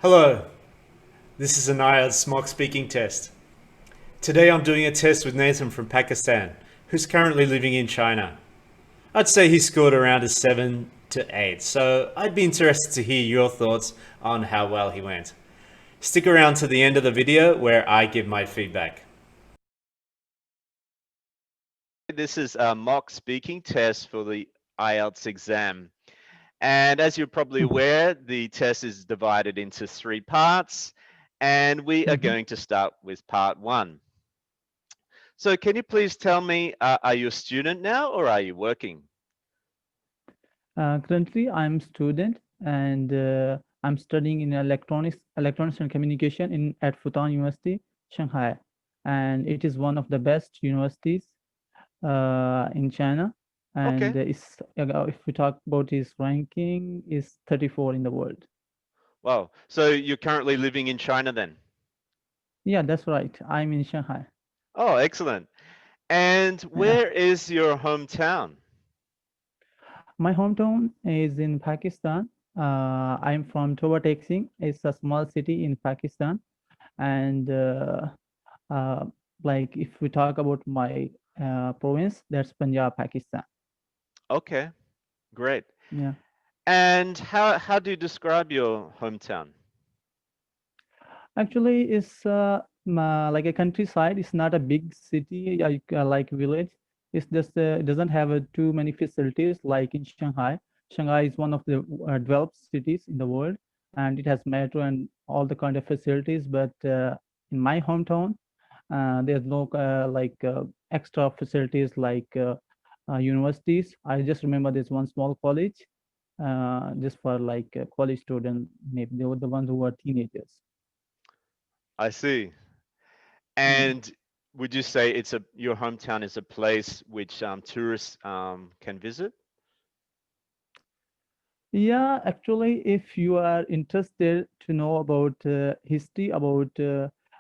Hello, this is an IELTS Mock Speaking Test. Today I'm doing a test with Nathan from Pakistan, who's currently living in China. I'd say he scored around a 7 to 8, so I'd be interested to hear your thoughts on how well he went. Stick around to the end of the video where I give my feedback. This is a mock speaking test for the IELTS exam. And as you're probably Mhm, aware, the test is divided into 3 parts, and we are mhm. going to start with part 1. So can you please tell me, are you a student now or are you working? Currently, I'm student and I'm studying in electronics and communication at Fudan University, Shanghai, and it is one of the best universities in China. And Okay. if we talk about its ranking, is 34 in the world. Wow. So you're currently living in China then? Yeah, that's right. I'm in Shanghai. Oh, excellent. And Yeah. where is your hometown? My hometown is in Pakistan. I'm from Toba Texing. It's a small city in Pakistan, and Uh, like if we talk about my province, that's Punjab, Pakistan. Okay, great. Yeah. And how do you describe your hometown? Actually, it's like a countryside. It's not a big city like village. It's just it doesn't have too many facilities like in Shanghai. Shanghai is one of the developed cities in the world, and it has metro and all the kind of facilities. But in my hometown, there's no extra facilities like universities. I just remember there's one small college just for like college student. Maybe they were the ones who were teenagers. I see. Yeah. And would you say your hometown is a place which tourists can visit? Yeah, actually, if you are interested to know about history about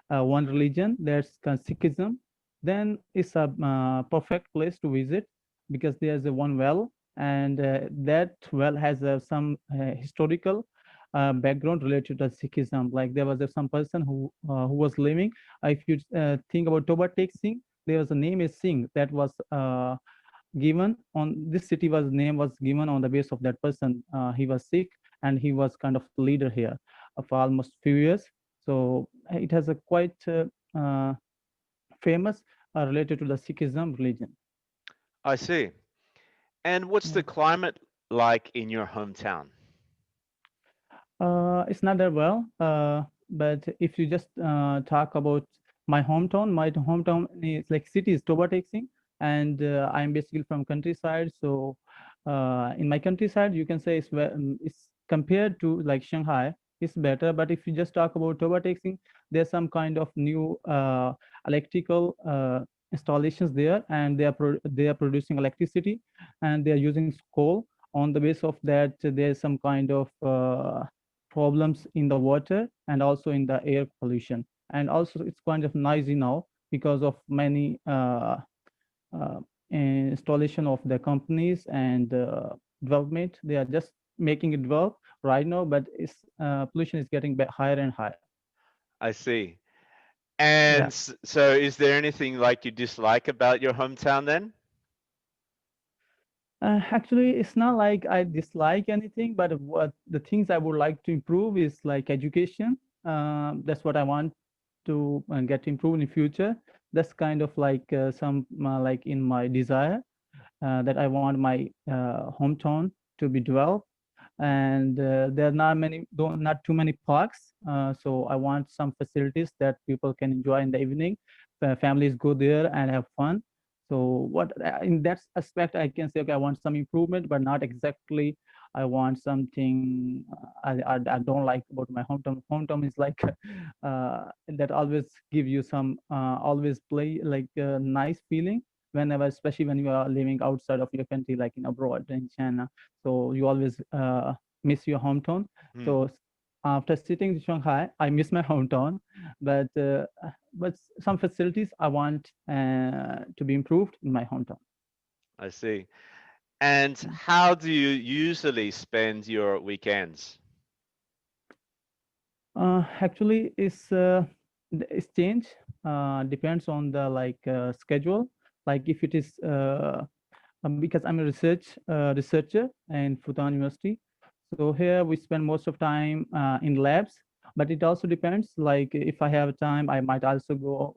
one religion, that's Sikhism, then it's a perfect place to visit because there's a one well, and that well has some historical background related to Sikhism. Like there was some person who was living. If you think about Toba Tek Singh, there was a name is Singh that was given on this city was name was given on the base of that person. He was sick and he was kind of leader here for almost few years. So it has a quite famous related to the Sikhism religion. I see. And what's Yeah. the climate like in your hometown? It's not that well, but if you just talk about my hometown is like city is Toba Texing, and I'm basically from countryside. So in my countryside, you can say it's compared to like Shanghai, it's better. But if you just talk about Toba Texing, there's some kind of new electrical installations there, and they are producing electricity, and they are using coal. On the base of that, there's some kind of problems in the water and also in the air pollution. And also it's kind of noisy now because of many uh, installation of the companies and development. They are just making it develop right now, but it's pollution is getting higher and higher. I see. Yeah. And so is there anything like you dislike about your hometown then? Actually, it's not like I dislike anything, but what the things I would like to improve is like education. That's what I want to get improved in future. That's kind of like some like in my desire that I want my hometown to be developed. And there are not too many parks. So I want some facilities that people can enjoy in the evening. Families go there and have fun. So what in that aspect I can say, okay, I want some improvement, but not exactly. I want something I don't like about my hometown. Hometown is like that always give you some always play like a nice feeling whenever, especially when you are living outside of your country, like in abroad in China. So you always miss your hometown. Hmm, So after sitting in Shanghai, I miss my hometown, but some facilities I want to be improved in my hometown. I see. And how do you usually spend your weekends? Actually, it's change. Depends on the schedule. Like if it is because I'm a researcher in Fudan University. So here we spend most of time in labs, but it also depends. Like if I have time, I might also go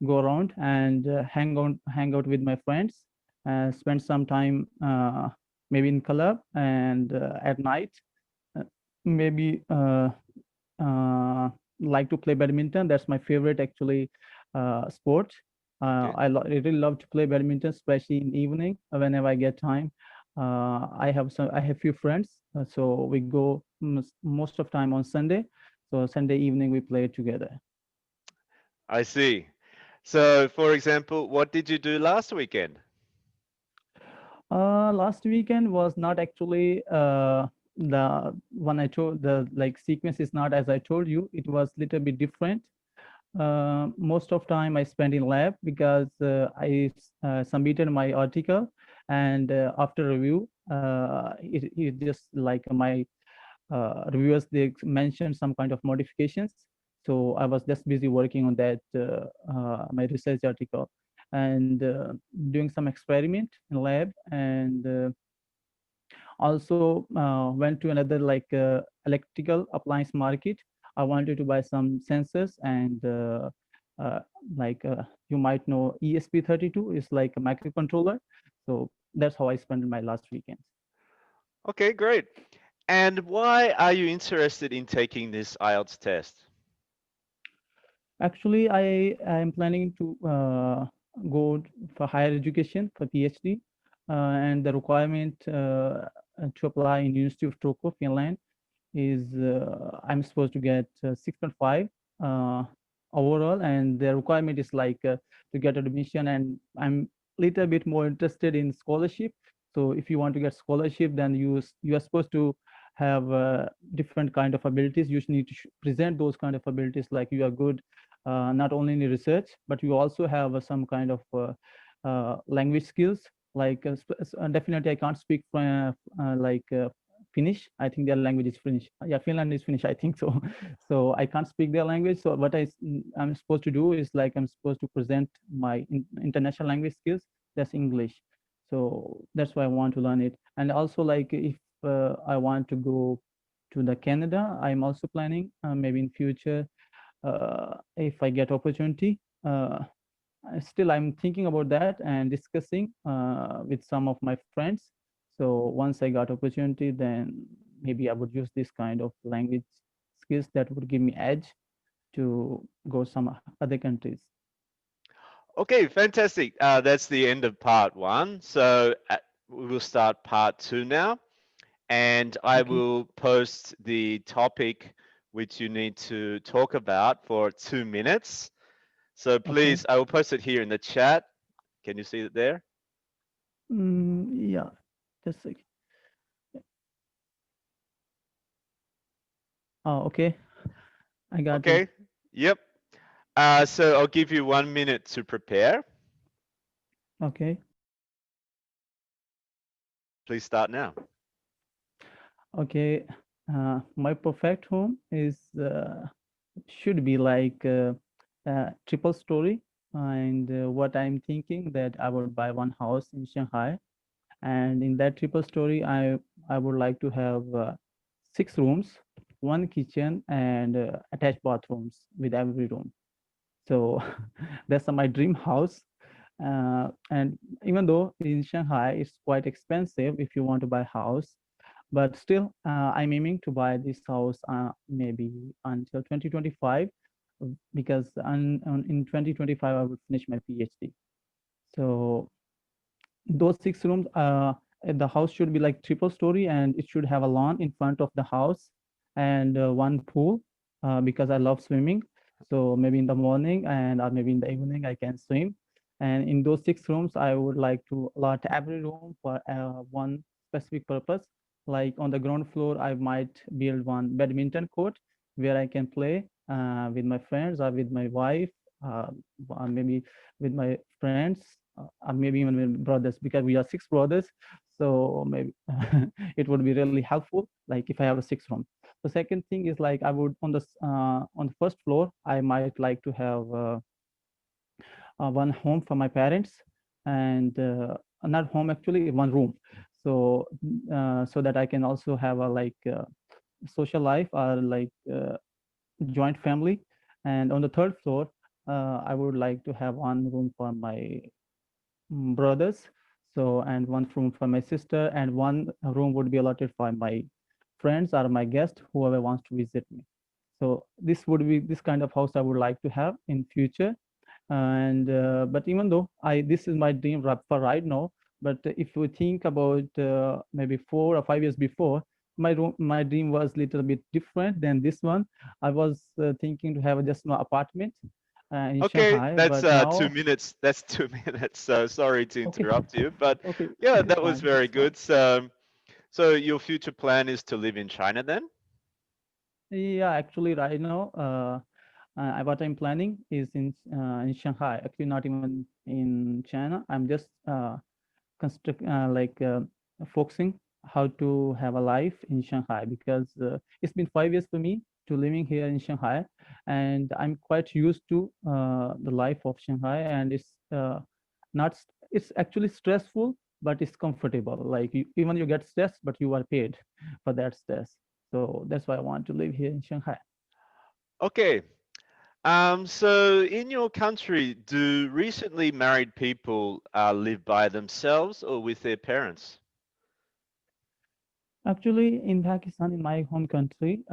around and hang out with my friends, spend some time maybe in club and at night, uh, maybe uh, like to play badminton. That's my favorite actually sport. Okay. I really love to play badminton, especially in evening whenever I get time. I have few friends, so we go most of time on Sunday. So Sunday evening we play together. I see. So, for example, what did you do last weekend? Last weekend was not actually the one I told. The like sequence is not as I told you. It was little bit different. Most of time I spent in lab because I submitted my article, and after review, it just like my reviewers, they mentioned some kind of modifications. So I was just busy working on that my research article, and doing some experiment in lab, and also went to another electrical appliance market. I wanted to buy some sensors, and uh, you might know ESP32 is like a microcontroller. So that's how I spent my last weekend. Okay, great. And why are you interested in taking this IELTS test? Actually, I am planning to go for higher education for PhD, and the requirement to apply in University of Turku, Finland, is I'm supposed to get 6.5 uh, overall, and the requirement is to get admission, and I'm little bit more interested in scholarship. So if you want to get scholarship, then you are supposed to have different kind of abilities. You need to present those kind of abilities, like you are good not only in research, but you also have some kind of language skills. Definitely I can't speak Finnish. I think their language is Finnish. Yeah, Finland is Finnish, I think so. So I can't speak their language. So what I'm supposed to do is I'm supposed to present my international language skills. That's English. So that's why I want to learn it. And also if I want to go to the Canada, I'm also planning maybe in future if I get opportunity. Still I'm thinking about that and discussing with some of my friends. So once I got opportunity, then maybe I would use this kind of language skills that would give me edge to go some other countries. Okay, fantastic. That's the end of part one. So we will start part two now, and I Okay. will post the topic which you need to talk about for 2 minutes. So Okay. please, I will post it here in the chat. Can you see it there? Yeah, just like, oh, okay. I got it. Okay. Yep. So I'll give you 1 minute to prepare. Okay. Please start now. Okay. My perfect home is should be triple story. And what I'm thinking that I would buy one house in Shanghai, and in that triple story, I would like to have 6 rooms, one kitchen, and attached bathrooms with every room. So that's my dream house. And even though in Shanghai it's quite expensive if you want to buy a house, but still I'm aiming to buy this house maybe until 2025, because in 2025 I will finish my PhD. So those 6 rooms, the house should be like triple story, and it should have a lawn in front of the house, and one pool, because I love swimming. So maybe in the morning and or maybe in the evening I can swim. And in those 6 rooms, I would like to allot every room for one specific purpose. Like on the ground floor, I might build one badminton court where I can play with my friends or with my wife, uh, or maybe with my friends, or maybe even with brothers, because we are 6 brothers. So maybe it would be really helpful, like if I have a 6 room. The second thing is like I would on the first floor, I might like to have one home for my parents, and not home actually, one room. So so that I can also have a like social life or like joint family. And on the third floor, I would like to have one room for my brothers, so, and one room for my sister, and one room would be allotted for my friends or my guest, whoever wants to visit me. So this would be this kind of house I would like to have in future. And but even though I this is my dream for right now, but if we think about maybe 4 or 5 years before, my dream was little bit different than this one. I was thinking to have just an apartment in Okay, Shanghai, that's but 2 now minutes. That's 2 minutes. So sorry to okay. interrupt you, but Okay, yeah, it's that was fine, very it's fine. good. So your future plan is to live in China then? Yeah, actually right now what I'm planning is in Shanghai, actually not even in China. I'm just construct like focusing how to have a life in Shanghai, because it's been 5 years for me to living here in Shanghai, and I'm quite used to the life of Shanghai, and not it's actually stressful, but it's comfortable. Like even you get stressed, but you are paid for that stress. So that's why I want to live here in Shanghai. Okay. So in your country, do recently married people live by themselves or with their parents? Actually, in Pakistan, in my home country,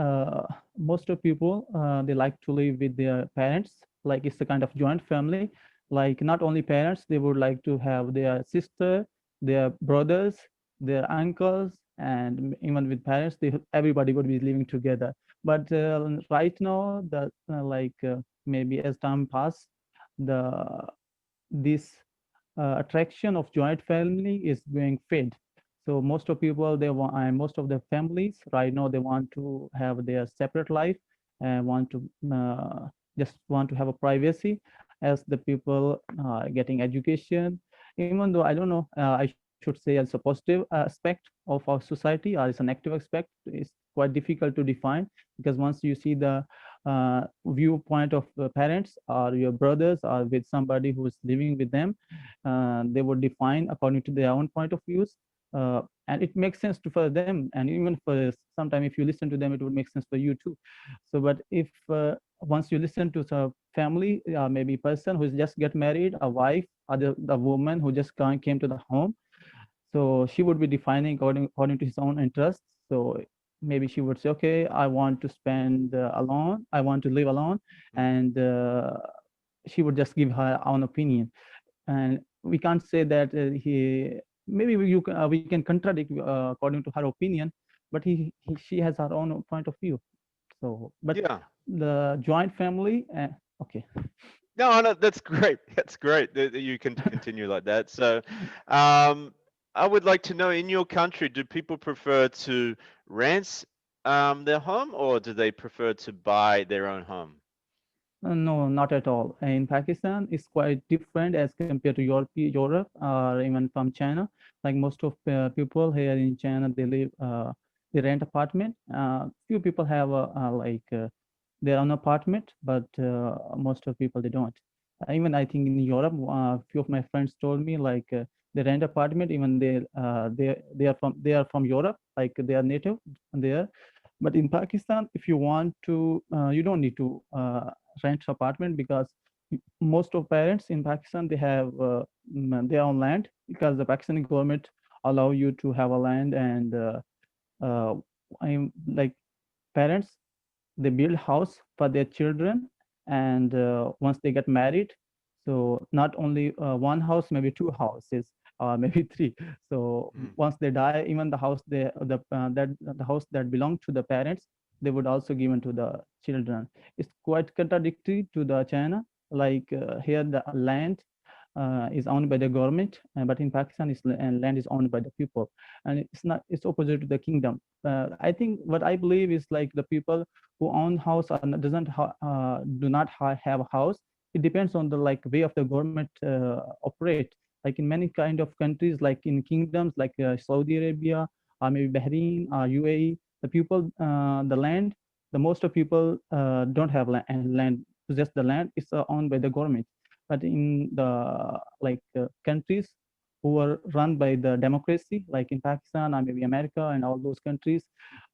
most of people they like to live with their parents. Like it's a kind of joint family. Like not only parents, they would like to have their sister, their brothers, their uncles, and even with parents, everybody would be living together. But right now, the maybe as time pass, the this attraction of joint family is going fade. So most of people they want, and most of the families right now they want to have their separate life and want to just want to have a privacy as the people getting education. Even though I don't know, I should say as a positive aspect of our society or it's a negative aspect, it's quite difficult to define, because once you see the viewpoint of parents or your brothers or with somebody who is living with them, they would define according to their own point of views, and it makes sense to for them, and even for sometime if you listen to them it would make sense for you too. So but if once you listen to the family, maybe person who's just get married, a wife or the woman who just came to the home, so she would be defining according to his own interests. So maybe she would say, okay, I want to spend alone, I want to live alone, Mm. and she would just give her own opinion. And we can't say that he maybe we can contradict according to her opinion, but she has her own point of view. So but Yeah. the joint family okay. No, no, that's great. That's great that you can continue like that. So, um, I would like to know, in your country, do people prefer to rent their home, or do they prefer to buy their own home? No, not at all. In Pakistan, it's quite different as compared to Europe, or even from China. Like most of people here in China, they rent apartment. Few people have their own apartment, but most of people they don't. Even I think in Europe, few of my friends told me like they rent apartment. Even they are from Europe, like they are native there. But in Pakistan, if you want to, you don't need to rent apartment, because most of parents in Pakistan they have their own land, because the Pakistani government allow you to have a land, and uh, I'm like parents they build house for their children, and once they get married, so not only one house, maybe two houses or maybe three. So Mm. once they die, even the house the house that belonged to the parents, they would also given to the children. It's quite contradictory to the China. Like here the land is owned by the government, but in Pakistan, land is owned by the people, and it's not. It's opposite to the kingdom. I think what I believe is like the people who own house or doesn't do not have a house. It depends on the like way of the government operate. Like in many kind of countries, like in kingdoms, like Saudi Arabia or maybe Bahrain or UAE. The people, the land, the most of people don't have land, just the land is owned by the government. But in the countries who are run by the democracy, like in Pakistan or maybe America and all those countries,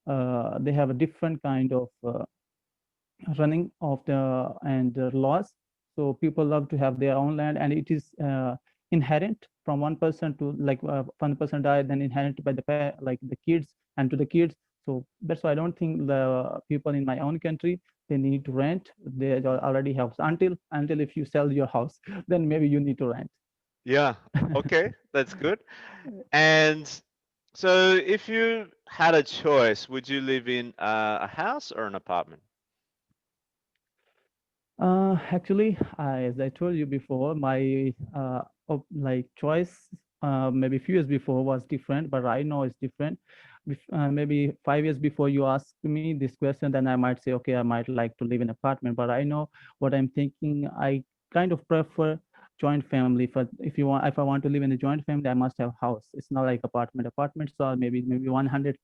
they have a different kind of running of the and laws. So people love to have their own land, and it is inherent from one person to one person died, then inherent by the kids and to the kids. So that's why I don't think the people in my own country, they need to rent. They already have, until if you sell your house, then maybe you need to rent. Yeah. Okay, that's good. And so, if you had a choice, would you live in a house or an apartment? Actually, as I told you before, my choice maybe a few years before was different, but right now it's different. Maybe 5 years before you asked me this question, then I might say, okay, I might like to live in apartment. But I know what I'm thinking. I kind of prefer joint family. If I want to live in a joint family, I must have house. It's not like apartment. Apartments are maybe 100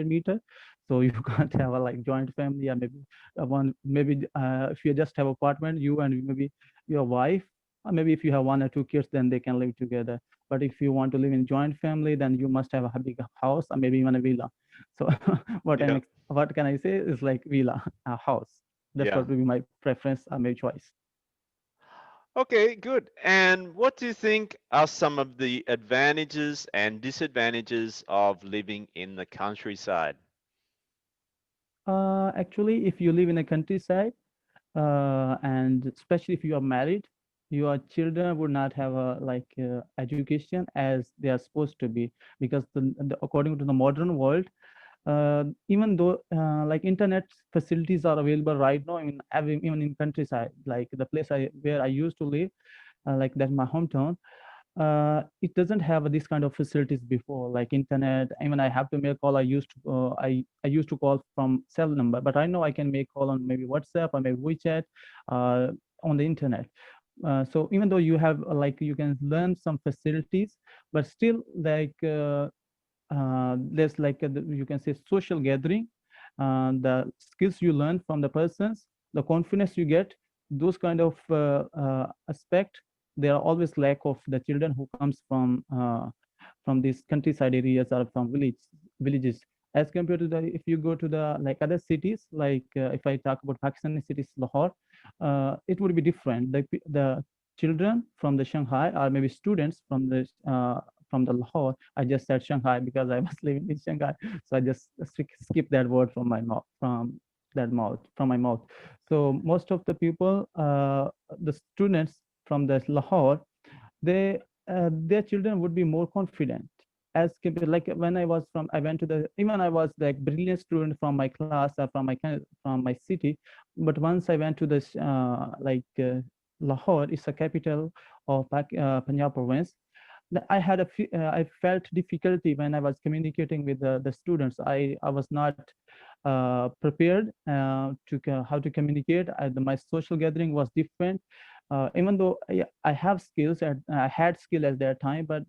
meter, so you can't have a joint family, or one maybe if you just have apartment, you and maybe your wife, or maybe if you have one or two kids, then they can live together. But if you want to live in joint family, then you must have a big house or maybe even a villa. So Yeah. what can I say is like villa, a house. That's Yeah. what would be my preference or my choice. Okay, good. And what do you think are some of the advantages and disadvantages of living in the countryside? Actually, if you live in a countryside, and especially if you are married, your children would not have a education as they are supposed to be, because according to the modern world, even though internet facilities are available right now, even in countryside, like the place where I used to live, like that's my hometown. It doesn't have this kind of facilities before, like internet. Even I have to make call, I used to call from cell number, but I know I can make call on maybe WhatsApp or maybe WeChat uh, on the internet. So even though you have you can learn some facilities, but still there's you can say social gathering, the skills you learn from the persons, the confidence you get, those kind of aspect, there are always lack of the children who comes from these countryside areas or from villages, as compared to the if you go to the other cities, if I talk about Pakistani cities, Lahore, it would be different. The children from the Shanghai, or maybe students from the Lahore. I just said Shanghai because I was living in Shanghai, so I just skip that word from my mouth, from my mouth. So most of the people, the students from the Lahore, they their children would be more confident, as compared, like when I went to the, even I was like brilliant student from my class or from my city, but once I went to this Lahore is the capital of Punjab province. I felt difficulty when I was communicating with the students. I was not prepared how to communicate. My social gathering was different. Even though I have skills, I had skill at that time, but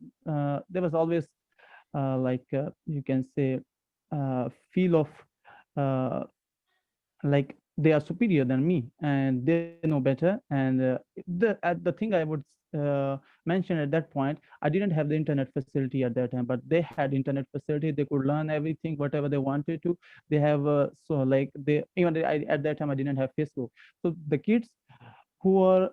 there was always you can say feel of uh, like they are superior than me and they know better. And the thing I would mention at that point, I didn't have the internet facility at that time, but they had internet facility. They could learn everything whatever they wanted to. They have so like they even at that time I didn't have Facebook. So the kids who are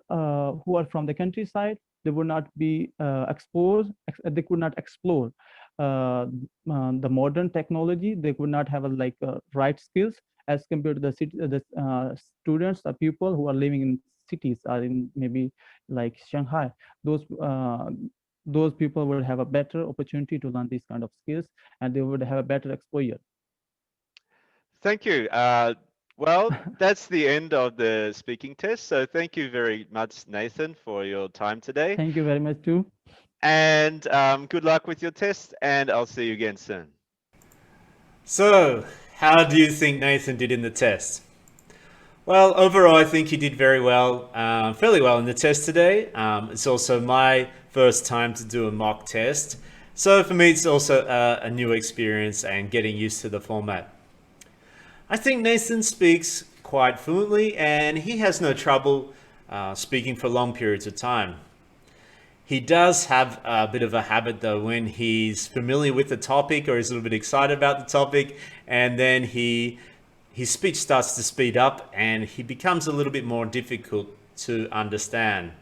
from the countryside, they would not be they could not explore uh, the modern technology. They could not have right skills as compared to the students or people who are living in cities or in maybe like Shanghai. Those uh, those people would have a better opportunity to learn these kind of skills, and they would have a better exposure. Thank you. Well, that's the end of the speaking test. So thank you very much, Nathan, for your time today. Thank you very much too. And good luck with your test, and I'll see you again soon. So, how do you think Nathan did in the test? Well, overall, I think he did very well, fairly well in the test today. It's also my first time to do a mock test. So for me, it's also a new experience and getting used to the format. I think Nathan speaks quite fluently and he has no trouble speaking for long periods of time. He does have a bit of a habit though when he's familiar with the topic or is a little bit excited about the topic, and then his speech starts to speed up and he becomes a little bit more difficult to understand.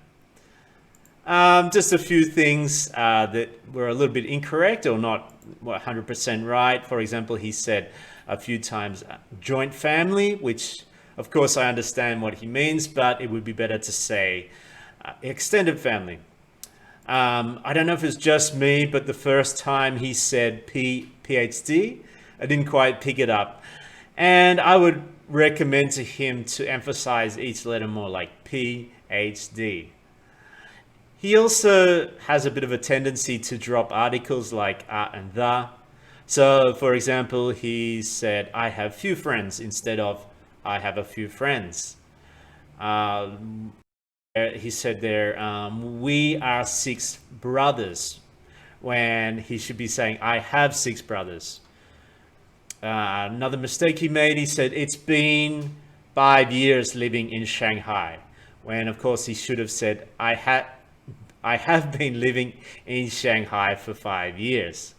Just a few things that were a little bit incorrect or not 100% right. For example, he said a few times joint family, which of course I understand what he means, but it would be better to say extended family. I don't know if it's just me, but the first time he said PhD, I didn't quite pick it up. And I would recommend to him to emphasize each letter more, like PhD. He also has a bit of a tendency to drop articles like and the. So for example, he said, I have few friends instead of I have a few friends. He said there, we are 6 brothers, when he should be saying, I have 6 brothers. Another mistake he made, he said, it's been 5 years living in Shanghai, when of course he should have said, I have been living in Shanghai for 5 years.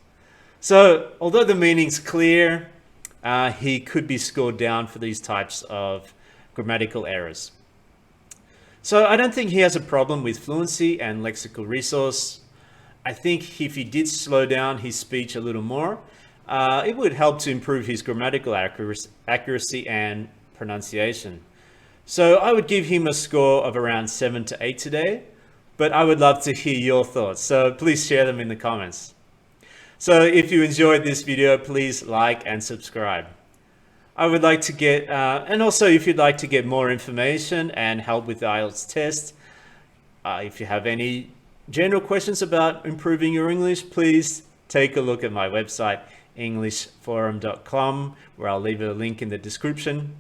So although the meaning's clear, he could be scored down for these types of grammatical errors. So I don't think he has a problem with fluency and lexical resource. I think if he did slow down his speech a little more, it would help to improve his grammatical accuracy and pronunciation. So I would give him a score of around 7 to 8 today, but I would love to hear your thoughts. So please share them in the comments. So if you enjoyed this video, please like and subscribe. I would like to get, and also if you'd like to get more information and help with the IELTS test, if you have any general questions about improving your English, please take a look at my website, englishforum.com, where I'll leave a link in the description.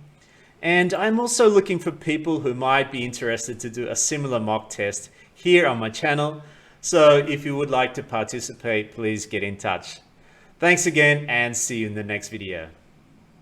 And I'm also looking for people who might be interested to do a similar mock test here on my channel. So if you would like to participate, please get in touch. Thanks again and see you in the next video.